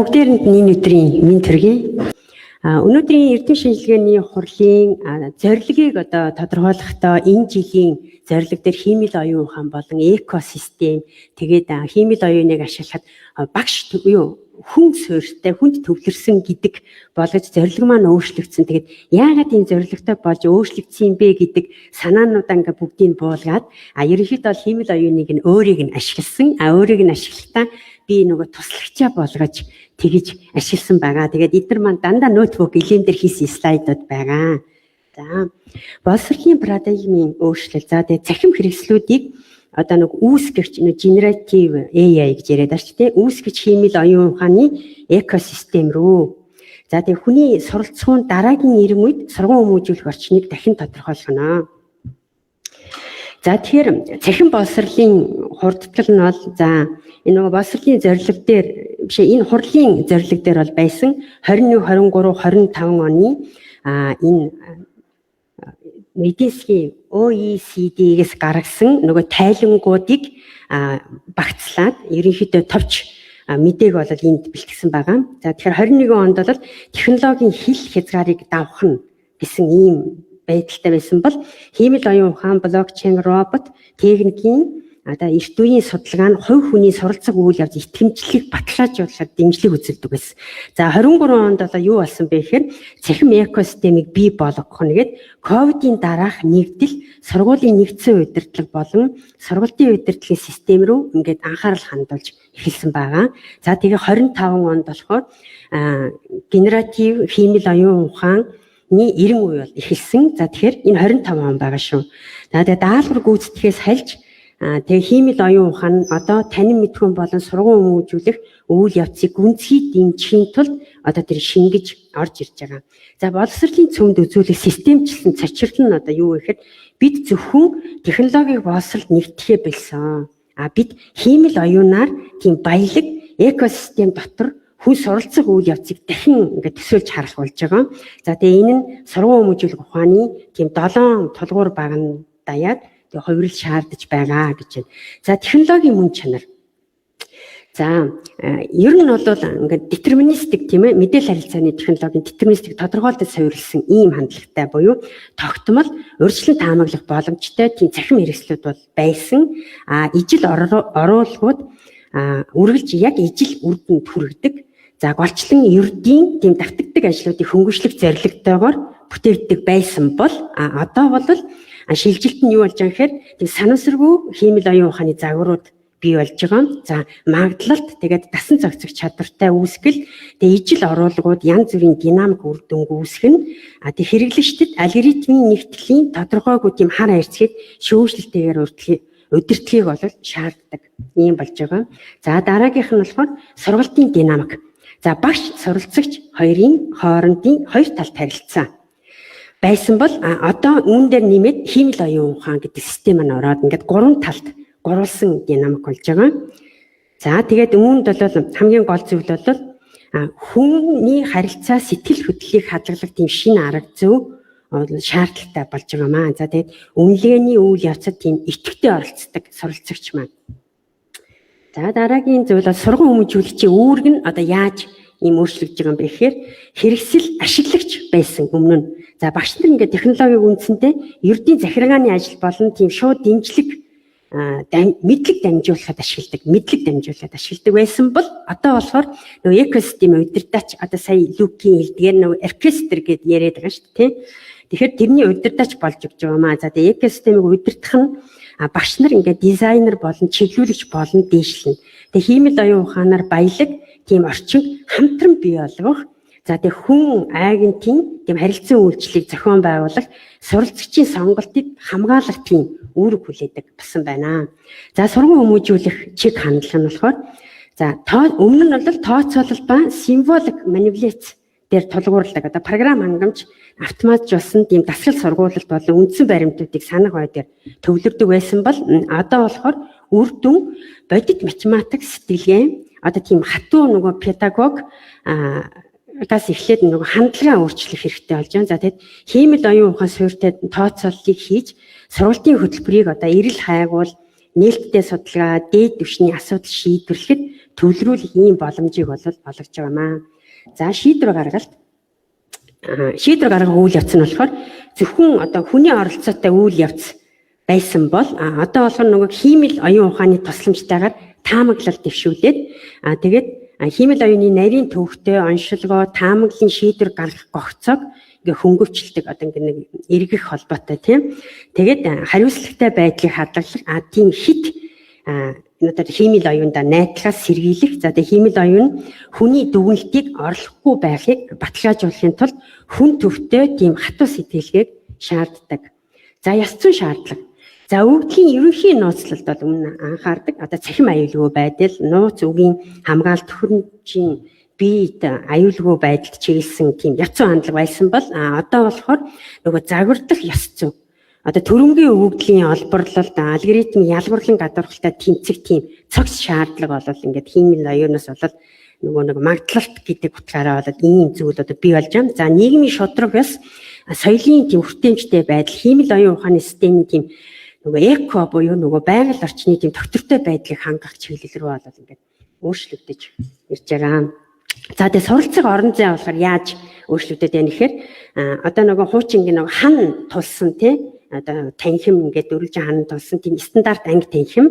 бүгдээрэнд энэ өдрийн мэнд төргий. Өнөөдрийн эрдэм шинжилгээний хурлын зорилгыг тодорхойлохдоо энэ жилийн зорилго дээр хиймэл оюун ухаан болон экосистем тэгээд хиймэл оюуныг ашиглахад багш хүн суурьтай хүнд төвлөрсөн гэдэг болгож зорилго маань өөрчлөгдсөн. Тэгээд яагаад энэ зорилготой болж өөрчлөгдсөн бэ гэдэг санаануудаа ингээ бүгдийг буулгаад ерөнхийдөө хиймэл оюуныг нь өөрийг нь ашигласан. Өөрийг нь ашиглахдаа би нөгөө туслагчаа болгож тэгж ашигласан байгаа. Тэгээд эдгээр маань дандаа ноутбук илэн дээр хийсэн слайдууд байгаа. За боловсролын парадигмын өөрчлөлт. За тэгээд цахим хэрэгслүүдийг одоо нэг үүсгэгч generative AI гэж яриад байна ч тийм үүсгэж хиймэл оюун ухааны экосистем рүү. За тэгээ хүний суралцсан дараагийн ирэн үед сургууль хүмүүжүүлэх орчныг дахин тодорхойлгоно. За тэгэхээр цахим боловсролын хурдтал нь бол за энэ нөгөө боловсролын зорилго дээр биш энэ хурлын зорилго дээр бол байсан 21, 23, 25 оны энэ эдийн засгийн OECD-гээс гаргасан нөгөө тайлангуудыг багцлаад ерөнхийдөө товч мэдээг бол энд бэлтгэсэн байгаа. За тэгэхээр 21 онд бол технологийн хил хязгаарыг давах нь гэсэн ийм байдалтай байсан бол хиймэл оюун ухаан, блокчейн, робот, техникийн эрт үеийн судалгаа нь хувь хүний суралцах үйл явц итгэмжлэлийг баталгаажуулахад дэмжлэг үзүүлдэг байсан. За 23 онд юу болсон бэ гэхээр цахим экосистемийг бий болгох нэгэд ковидын дараах нэгдэл сургуулийн нэгдсэн удирдлага болон сургалтын удирдлагын систем рүү ингээд анхаарал хандуулж эхэлсэн байгаа. За тэгээ 25 онд болохоор генератив хиймэл оюун ухааны эрен үе бол эхэлсэн. За тэгэхээр энэ 25 он байгаа шүү. За тэгээ даалгавар гүйцэтгэхээс хальж тэгээ хиймэл оюун ухаан одоо танин мэдхүн болон сургууль хүмүүжүүлэх үйл явцыг гүнзгий дэмжихийн тулд одоо тэр шингэж орж ирж байгаа. За боловсролын цөмд үзүүлэх системчлэн цочрол нь одоо юу гэхээр бид зөвхөн технологиг боловсролд нэгтгэхээ болсон. Бид хиймэл оюунаар тийм баялаг экосистем дотор хүн суралцах үйл явцыг дахин ингээд төсөөлж харах болж байгаа. За тэгээ энэ нь сургууль хүмүүжүүлэх ухааны тийм 7 тулгуур баганд даяад хувирал шаардж байгаа гэж байна. За технологийн мөн чанар. За ер нь бол ингээд детерминистик тийм ээ мэдээлэл харилцааны технологийн детерминистик тодорхойлолтод суурилсан ийм хандлагатай буюу тогтмол урьдчилан таамаглах боломжтой тийм цахим хэрэгслүүд бол байсан. Ижил оруулгууд үргэлж яг ижил үр дүнд хүргэдэг. За голчлон ердийн тийм давтагддаг ажлуудыг хөнгөшлөх зорилготойгоор бүтээгддэг байсан бол одоо бол шилжилт нь юу болж байгаа гэхээр тийм санамсаргүй хиймэл оюун ухааны загварууд бий болж байгаа. За магадлалт тэгээд дасан зохицох чадвартай үүсгэл тэгээд ижил оруулгууд янз бүрийн динамик үр дүнг үүсгэн тэг хэрэглэгчдэд алгоритмын нэгтгэлийн тодорхойгүй тийм хар хайрцгийг шүүмжлэлтэйгээр удирдлагыг бол шаарддаг юм болж байгаа. За дараагийнх нь болохоор сургалтын динамик. За багш суралцагч хоёрын хоорондын хоёр талт харилцаа байсан бол одоо үүн дээр нэмээд хиймэл оюун ухаан гэдэг систем нь ороод ингээд гурван талт гурвалсан динамик болж байгаа. За тэгээд үүнд бол хамгийн гол зүйл бол хүний харилцаа сэтгэл хөдлөлийг хадгалах тийм шинэ арга зүй шаардлагатай болж байгаа маа. За тэгээд үнэлгээний үйл явцад тийм идэвхтэй оролцдог суралцагч маань. За дараагийн зүйл бол сургууль хүмүүжүүлэгчийн үүрэг нь одоо яаж ийм өөрчлөгдөж байгаа юм бэ гэхээр хэрэгсэл ашиглагч байсан өмнө нь. За багш нар ингээд технологиг үндсэндээ ердийн захиргааны ажил болон тийм шууд дэмжлэг мэдлэг дамжуулахад ашигладаг байсан бол одоо болохоор нөгөө экосистемийн удирдаач одоо сая Люкийн хэлдгээр нөгөө оркестр гэдээ яриад байгаа шүү дээ. Тэгэхээр тэрний удирдаач болж өгч байгаа маа. За тэгээ экосистемийг удирдах нь багш нар ингээд дизайнер болон чиглүүлэгч болон дээшлэн. Тэгээ хиймэл оюун ухаанаар баялаг тийм орчин хамтран бий болгох. За тэгээ хүн агентийн тийм харилцан үйлчлэлийг зохион байгуулах, суралцагчийн сонголтыг хамгаалах тийм үүрэг хүлээдэг басан байна. За сургууль хүмүүжүүлэх чиг хандлага нь болохоор за өмнө нь бол тооцоолол ба символик манипуляц дээр тулгуурладаг одоо програм хангамж автоматжуулсан тийм дасгал сургуулилт болон үндсэн баримтуудыг санах бай дээр төвлөрдөг байсан бол одоо болохоор үр дүн бодит математик сэтгэлгээ одоо тийм хатуу нөгөө педагог гас эхлээд нөгөө хандлага өөрчлөх хэрэгтэй болж байна. За тэгэд хиймэл оюун ухаан суурьтай тооцооллыг хийж сургалтын хөтөлбөрийг одоо эрэл хайгуул нээлттэй судалгаа, дээд түвшний асуудал шийдвэрлэхэд төвлөрүүлэх ийм боломжийг бол олгож байгаамаа. За шийдвэр гаргалт. Шийдвэр гаргах үйл явц нь болохоор зөвхөн одоо хүний оролцоотой үйл явц байсан бол одоо болохоор нөгөө хиймэл оюун ухааны тусламжтайгаар таамаглал дэвшүүлээд тэгээд хиймэл оюуны нарийн төвхтэй оншилгоо таамаглалын шийдвэр гаргах гогцоог ингээ хөнгөвчлөдөг одоо ингээ нэг эргэх холбоотой тийм. Тэгээд хариуцлагатай байдлыг хадгалах тийм хит одоо хиймэл оюунда найдлагаас сэргийлэх. За тэгээд хиймэл оюун хүний дүгнэлтийг орлохгүй байхыг баталгаажуулахын тулд хүн төвтэй тийм хатуу сэтгэлгээг шаарддаг. За яс зүйн шаардлага. За өвдлийн ерөнхий нууцлалд бол өмнө анхаардаг одоо цахим аюулгүй байдал, нууц үгийн хамгаалалт төхөөрөмжийн биед аюулгүй байдалд чиглэсэн тийм яц зүйн хандлага байсан бол одоо болохоор нөгөө загвардах яс зүй. Одоо төрөмгийн өвөгдлийн олборлолд алгоритмын ялгуурлан гадуурхалтай тэмцэх тийм цогц шаардлага бол ингээд хиймэл оюунаас бол нөгөө нэг магдлалт гэдэг утгаараа бол ийм зүйл одоо бий болж байна. За нийгмийн шудраг бас соёлын тийм хүртээмжтэй байдал хиймэл оюун ухааны системийн тийм нөгөө эко буюу нөгөө байгаль орчны тийм тогтвортой байдлыг хангах чиглэл рүү бол ингээд өөрчлөгдөж ирж байгаа. За тэгээ суралцах орон зай болохоор яаж өөрчлөгдөд байна гэхээр одоо нөгөө хуучингийн нөгөө хан тулсан тий одоо танхим ингээд дөрвөлжин хан тулсан тийм стандарт анги танхим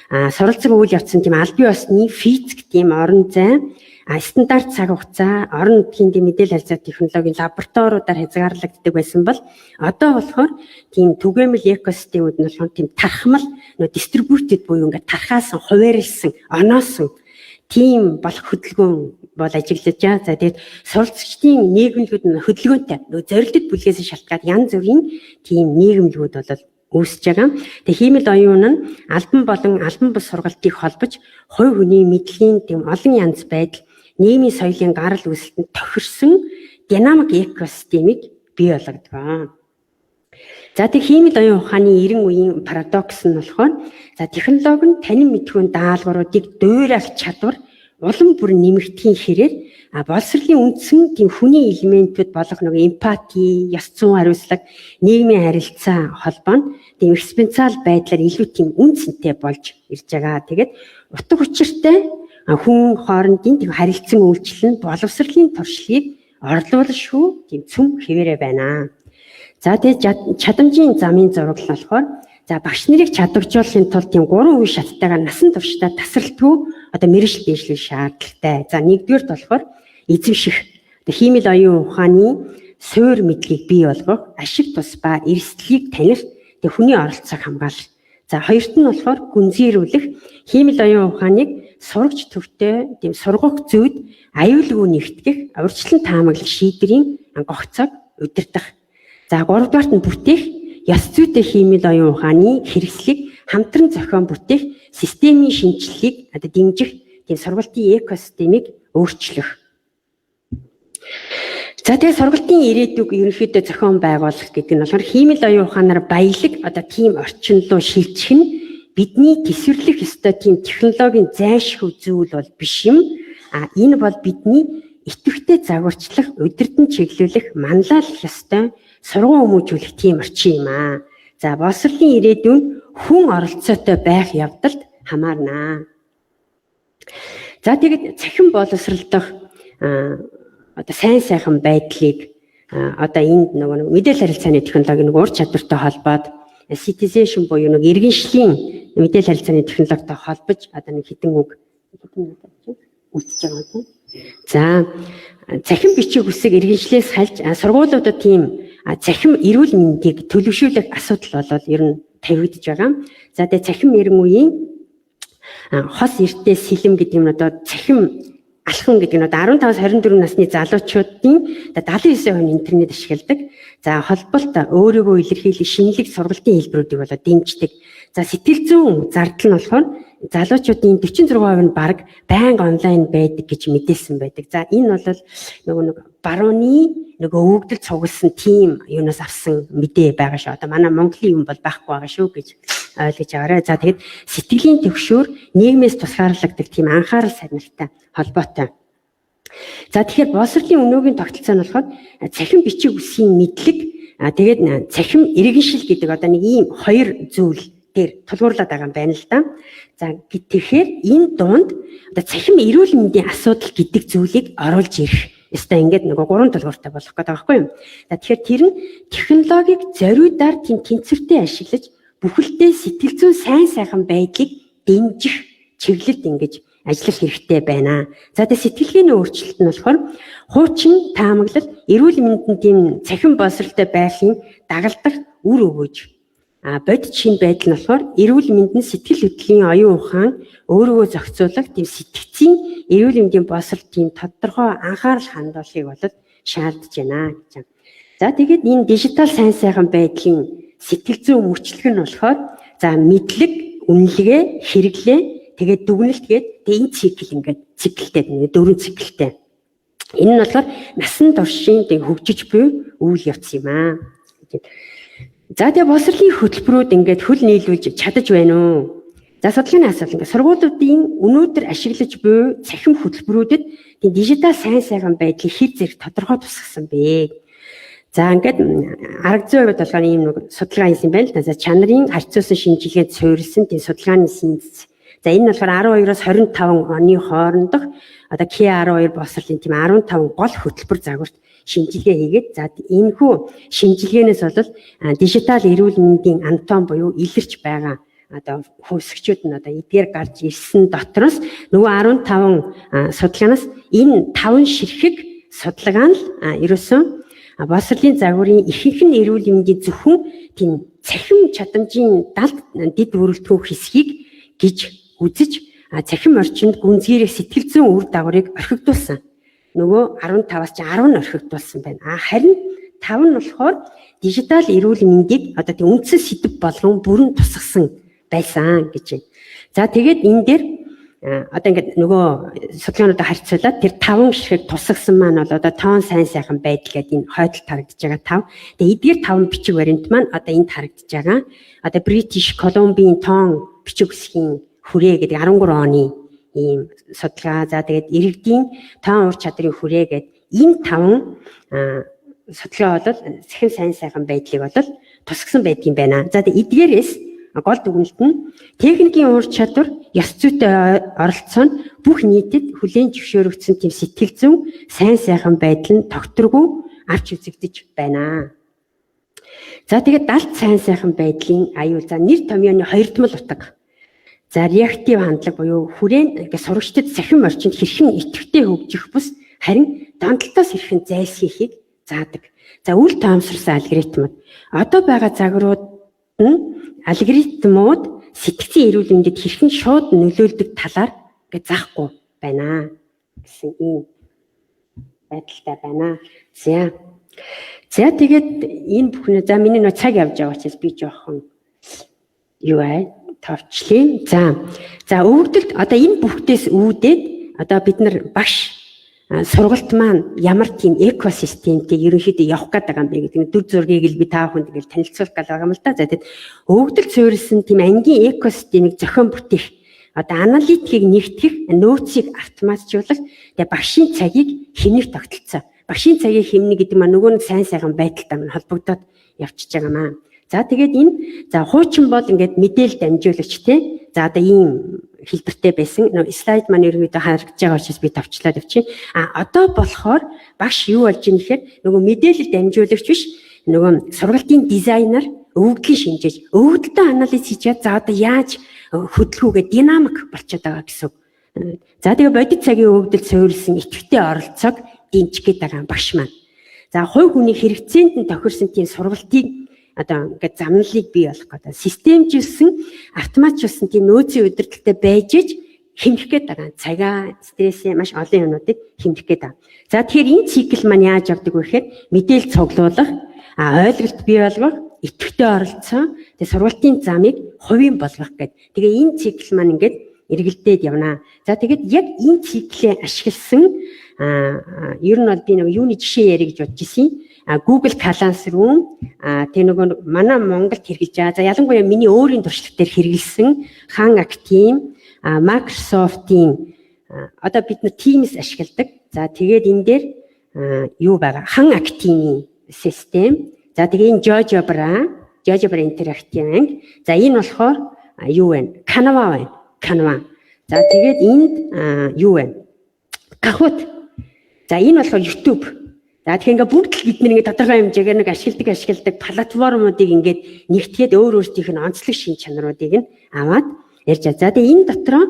суралцах үйл явцсан тийм аль бие усны физик тийм орон зай стандарт цаг хугацаа орон нутгийн тийм мэдээлэл харилцаа технологийн лабораториудаар хязгаарлагддаг байсан бол одоо болохоор тийм түгээмэл экосистемүүд нь болохоор тийм тархмал нөө дистрибьютед буюу ингээд тархаасан хуваарилсан оноосон тийм болох хөдөлгөөн бол ажиглаж байгаа. За тэгээд суралцагчдын нийгэмлэгүүд нь хөдөлгөөнтэй нөө зорилттой бүлгээс шалтгаад янз бүрийн тийм нийгэмлэгүүд бол үүсэж байгаа. Тэгээд хиймэл оюун нь албан болон албан бус сургалтыг холбож хувь хүний мэдлэгийн тийм олон янз байдал нийгмийн соёлын гарал үүсэлтэнд тохирсон динамик экосистемийг бий болгодог. За тэг хиймэл оюун ухааны 90 үеийн парадокс нь болохоор за технологи нь танин мэдхүйн даалгавруудыг дуурайх чадвар улам бүр нэмэгдэхийн хэрээр боловсролын үндсэн тийм хүний элементүүд болох нэг эмпати, яс зүйн хариуцлага, нийгмийн харилцаа холбоо нь тийм экспоненциал байдлаар илүү тийм үнцэнтэй болж ирж байгаа. Тэгээд утга учиртай хүн хоорондын тийм харилцан үйлчлэл нь боловсролын туршлагыг орлуулах шүү тийм цөм хэвээрээ байна. За тэгээд чадамжийн замын зураглал болохоор за багш нарыг чадваржуулахын тулд тийм 3 үе шаттайгаар насан туршдаа тасралтгүй одоо мэргэжил дэвшлэх шаардлагатай. За нэгдүгээрт болохоор эзэмших хиймэл оюун ухааны суур мэдлэгийг бий болгох, ашиг тус ба эрсдлийг таних, хүний оролцоог хамгаалах. За хоёрт нь болохоор гүнзгийрүүлэх хиймэл оюун ухааныг сурагч төвтэй тийм сургах зүйд аюулгүй нэгтгэх, урьдчилан таамаглах шийдвэрийн гогцоог удирдах. За гуравдугаарт нь бүтээх яс зүйтэй хиймэл оюун ухааны хэрэгслийг хамтран зохион бүтээх системийн шинжилгээг дэмжих тийм сургалтын экосистемийг өөрчлөх. За тэгээ сургалтын ирээдүг ерөнхийдөө зохион байгуулах гэдэг нь болохоор хиймэл оюун ухаанаар баялаг одоо тийм орчин руу шилжих нь бидний төсвөрлөх ёстой тийм технологийн зайлшгүй зүйл бол биш юм. Энэ бол бидний идэвхтэй загварчлах, удирдан чиглүүлэх, манлайлах ёстой сургууль хүмүүжүүлэх тийм орчин юм. За боловсролын ирээдүйн хүн оролцоотой байх явдалд хамаарна. За тэгээд цахим боловсролдох одоо сайхан байдлыг одоо энд нөгөө мэдээлэл харилцааны технологийн ур чадвартай холбоод citizenship буюу нэг иргэншлийн мэдээлэл харилцааны технологитой холбож одоо нэг хэдэн үг үлдчихэж байгаа юм. За цахим бичиг үсэг иргэншлээс хальж сургуулиудад тийм цахим эрүүл мэндийг төлөвшүүлэх асуудал бол ер нь тавигдж байгаа. За тэгээ цахим эрен үеийн хос эртээ сэлэм гэдэг нь одоо цахим алхам гэдэг нь одоо 15-24 насны залуучуудын 79% нь интернет ашигладаг. За холболт өөрийгөө илэрхийлэх шинэлэг сургалтын хэлбэрүүдийг болоо дэмждэг. За сэтгэл зүйн зардал нь болохоор залуучуудын 46% нь баг байнга онлайн байдаг гэж мэдээлсэн байдаг. За энэ бол нэг барууны өвөгдөл цугласан тим юунаас авсан мэдээ байгаа шүү. Одоо манай Монголын юм бол байхгүй байгаа шүү гэж ойлгож байгаарай. За тэгэд сэтгэлийн төвшөөр нийгмээс тусгаарлагддаг тийм анхаарал сарнилтай холбоотой. За тэгэхээр боловсролын өнөөгийн тогтолцоо нь болохоор цахим бичиг үсгийн мэдлэг тэгээд цахим иргэншил гэдэг одоо нэг ийм хоёр зүйл дээр тулгуурлаад байгаа юм байна л да. За тэгэхээр энэ дунд одоо цахим эрүүл мэндийн асуудал гэдэг зүйлийг оруулж ирэх. Яста ингээд нөгөө 3 тулгууртай болох гэдэг байгаа байхгүй юу? За тэгэхээр тэр нь технологиг зориудаар тийм тэнцвэртэй ашиглаж бүхэлдээ сэтгэл зүйн сайхан байдлыг дэмжих чиглэлд ингэж ажиллах хэрэгтэй байна. За тэгээ сэтгэлгээний өөрчлөлт нь болохоор хуучин таамаглал эрүүл мэндэнд тийм цахим боловсролтой байхын дагалдах үр өгөөж бодит шин байдал нь болохоор эрүүл мэндийн сэтгэл хөдлөлийн оюун ухаан өөрийгөө зохицуулах тийм сэтгцийн эрүүл мэндийн боловсролт тийм тодорхой анхаарал хандуулахыг болоод шаардж байна гэж. За тэгээд энэ дижитал сайхан байдлын сэтгэл зүйн мөчлөг нь болохоор за мэдлэг, үнэлгээ, хэрэглээ, тэгээд дүгнэлт гээд энэ цикл ингээд циклтэй 4 циклтэй. Энэ нь болохоор насан туршийн хөгжиж буй үйл явц юм аа. За тэгээ боловсролын хөтөлбөрүүд ингээд хөл нийлүүлж чадаж байна уу? За судалгааны асуулт ингээд сургуулиудын өнөөдөр ашиглаж буй цахим хөтөлбөрүүдэд тийм дижитал сайхан байдлыг хэр зэрэг тодорхой тусгасан бэ? За ингээд арга зүйн хувьд болохоор ийм нэг судалгаа хийсэн байна л да. За чанарын харьцуулсан шинжилгээнд суурилсан тийм судалгааны синтез. За энэ нь болохоор 12-оос 25 оны хоорондох одоо K12 боловсролын тийм 15 гол хөтөлбөр загварт шинжилгээ хийгээд за энэхүү шинжилгээнээс бол дижитал эрүүл мэндийн антон буюу илэрч байгаа одоо хөөсгчүүд нь одоо эдгээр гарч ирсэн дотроос нөгөө 15 судалгаанаас энэ 5 ширхэг судалгаа нь ерөөсөн боловсролын загварын ихэнх нь эрүүл мэндийн зөвхөн тийм цахим чадамжийн далд дэд бүрэлдэхүүн хэсгийг гэж үзэж цахим орчинд гүнзгийрэх сэтгэл зүйн үр дагаврыг орхигдуулсан. Нөгөө 15-аас 10 нь орхигдуулсан байна. Харин 5 нь болохоор дижитал эрүүл мэндийг одоо тийм үндсэн сэдэв болгон бүрэн тусгасан байсан гэж байна. За тэгээд энэ дээр одоо ингээд нөгөө судалгаануудаа харьцуулаад тэр 5 ширхэг тусгасан маань бол одоо тоон сайхан байдал гэдэг энэ хойдол тарагдж байгаа 5. Тэгээд эдгээр 5 бичиг баримт маань одоо энд харагдж байгаа. Одоо British Columbia тоон бичиг үсгийн хүрээ гэдэг 13 оны ийм судалгаа. За тэгээд иргэдийн тоон ур чадрын хүрээ гэдэг энэ 5 судалгаа бол цахим сайхан байдлыг бол тусгасан байдгийн байна. За тэгээд эдгээрээс гол дүгнэлт нь техникийн ур чадвар, ёс зүйтэй оролцоо нь бүх нийтэд хүлээн зөвшөөрөгдсөн тийм сэтгэл зүйн сайхан байдал нь тогтворгүй авч үзэгдэж байна. За тэгээд далд сайхан байдлын аюул за нэр томьёоны хоёрдмол утга. За реактив хандлага буюу хүрээнд сурагчдад цахим орчинд хэрхэн идэвхтэй хөгжих бус харин донтолтоос хэрхэн зайлсхийхийг заадаг. За үл тоомсорсон алгоритмууд одоо байгаа загварууд нь алгоритмууд сэтгцийн эрүүл мэндэд хэрхэн шууд нөлөөлдөг талаар заахгүй байна гэсэн ийм байдалтай байна. За тэгээд энэ бүхнээ за миний нөө цаг явж байгаа учраас би жоохон юу товчлээ. За өвгдөлт одоо энэ бүхтээс үүдээд одоо бид нар багш сургалт маань ямар тийм экосистемтэй ерөнхийдөө явах гэдэг юм бэ гэдэг дүр зургийг л би та бүхэнд ингээл танилцуулах гал байгаа юм л да. За тэгэд өвгдөлт суурилсан тийм ангийн экосистемийг зохион бүтээх одоо аналитикийг нэгтгэх нөөцийг автоматжуулах тэгээ багшийн цагийг хэмнэх тогтолцоо. Багшийн цагийг хэмнэх гэдэг маань нөгөө нэг сайхан байдалтай маань холбогдоод явчихж байгаа маа. За тэгээд энэ за хуучин бол ингээд мэдээлэл дамжуулагч те. За одоо ийм хэлбэртэй байсан. Слайд маань ерөнхийдөө харагдаж байгаа учраас би товчлоод авчих. Одоо болохоор багш юу болж ийм гэхээр нөгөө мэдээлэл дамжуулагч биш нөгөө сургалтын дизайнер өвгдлийн шинжээж өвгдөлтөө анализ хийгээд за одоо яаж хөдөлгөөгээ динамик болчиход байгаа гэсэн. За тэгээ бодит цагийн өвгдөлд суурилсан идэвхтэй оролцоог дэмжих гээд байгаа багш маань. За хувь хүний хэрэгцээнд нь тохирсон тийм сургалтыг одоо ингээд замналыг бий болгох гэдэг. Системжүүлсэн, автоматжуулсан тийм нөөцийн удирдлагтай байж хэмжих гээд байгаа. Цагаа, стрессээ маш олон юмнуудыг хэмжих гээд байгаа. За тэгэхээр энэ цикл маань яаж явдаг вэ гэхээр мэдээлэл цуглуулах, ойлголт бий болгох, идэвхтэй оролцоо, тэгээ сургалтын замыг хувийн болгох гэдэг. Тэгээ энэ цикл маань ингээд эргэлдээд явна. За тэгээд яг энэ циклээ ашигласан ер нь бол би нэг юуны жишээ ярих гэж бодож ирсэн. Google Classroom тэр нөгөө манай Монголд хэрэгжилж байгаа. За ялангуяа миний өөрийн туршлага дээр хэрэгэлсэн Khan Active, Microsoft-ийн одоо бид нэг Teams ашигладаг. За тэгээд энэ дээр юу байгаа? Khan Active-ийн систем. За тэгээ энэ GeoGebra GeoGebra Interactive анги. За энэ болохоор юу вэ? Canva байна. Canva. За тэгээд энд юу вэ? Kahoot. За энэ болохоор YouTube. За тэгэхээр ингээд бүгд л бид нэг тодорхой хэмжээгээр нэг ашигладаг платформуудыг ингээд нэгтгээд өөр өөрсдийнх нь онцлог шин чанаруудыг нь аваад ярьж байгаа. За тэгээ энэ дотроо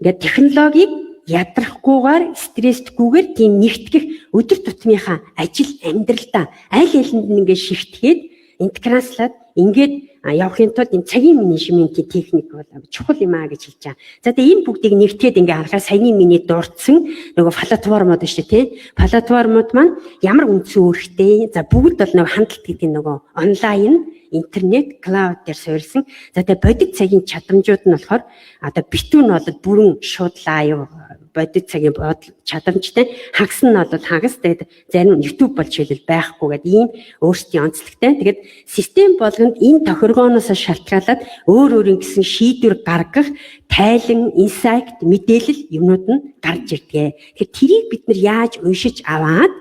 ингээд технологиг ядрахгүйгээр стресстгүйгээр тийм нэгтгэх өдөр тутмынхаа ажил амьдралдаа аль алинд нь ингээд шигтгэхэд интеграслаад ингээд явахын тулд энэ цагийн менежментийн техник бол чухал юм аа гэж хэлж байгаа. За тэгээ энэ бүгдийг нэгтгээд ингээ харахаар саяны миний дурдсан нөгөө платформуд шүү дээ, тий. Платформуд маань ямар үндсэн үүрэгтэй. За бүгд бол нөгөө хандлт гэдэг нөгөө онлайн, интернет, клауд дээр суурилсан. За тэгээ бодит цагийн чадамжууд нь болохоор одоо битүүн бол бүрэн шууд лайв бодит цагийн чадамжтай, хагас нь бол хагас. Тэгээд зарим YouTube бол жишээлбэл байхгүй гэдэг ийм өөрсдийн онцлогтой. Тэгээд систем болгонд энэ тохиргооноос шалтгаалаад өөр өөрийн гэсэн шийдвэр гаргах тайлан, инсайт, мэдээлэл юмнууд нь гарч ирдэг. Тэгэхээр тэрийг бид нар яаж уншиж аваад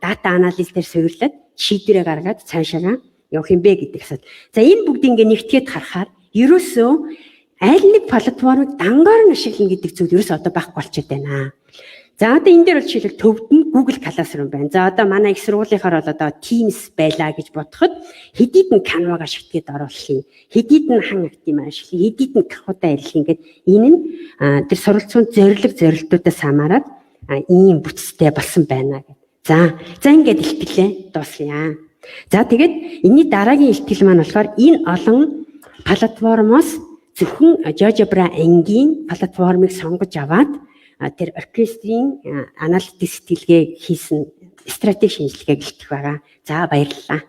дата анализ дээр суйрлаад шийдвэрээ гаргаад цаашаа явах юм бэ гэдэг асуулт. За энэ бүгдийг ингээ нэгтгээд харахаар ерөөсөө аль нэг платформыг дангаар нь ашиглана гэдэг зүйл ерөөсөө одоо байхгүй болчиход байна. За одоо энэ дээр бол жишээлбэл төвд нь Google Classroom байна. За одоо манай их сургуулийнхаар бол одоо Teams байлаа гэж бодоход хэдийд нь Canva-г ашигладаг оруулах юм. Хэдийд нь хан актив ашиглах, хэдийд нь Kahoot-а арилах ингээд энэ нь тэр суралцсан зорилтуудаас хамаарат ийм бүтцтэй болсон байна гэдэг. За ингээд илтгэлээ дуусгая. За тэгээд энэний дараагийн илтгэл маань болохоор энэ олон платформоос зөвхөн GeoGebra ангийн платформыг сонгож аваад тэр оркестрийн аналитик сэтгэлгээ хийсэн стратеги шинжилгээг илтгэх байгаа. За баярлалаа.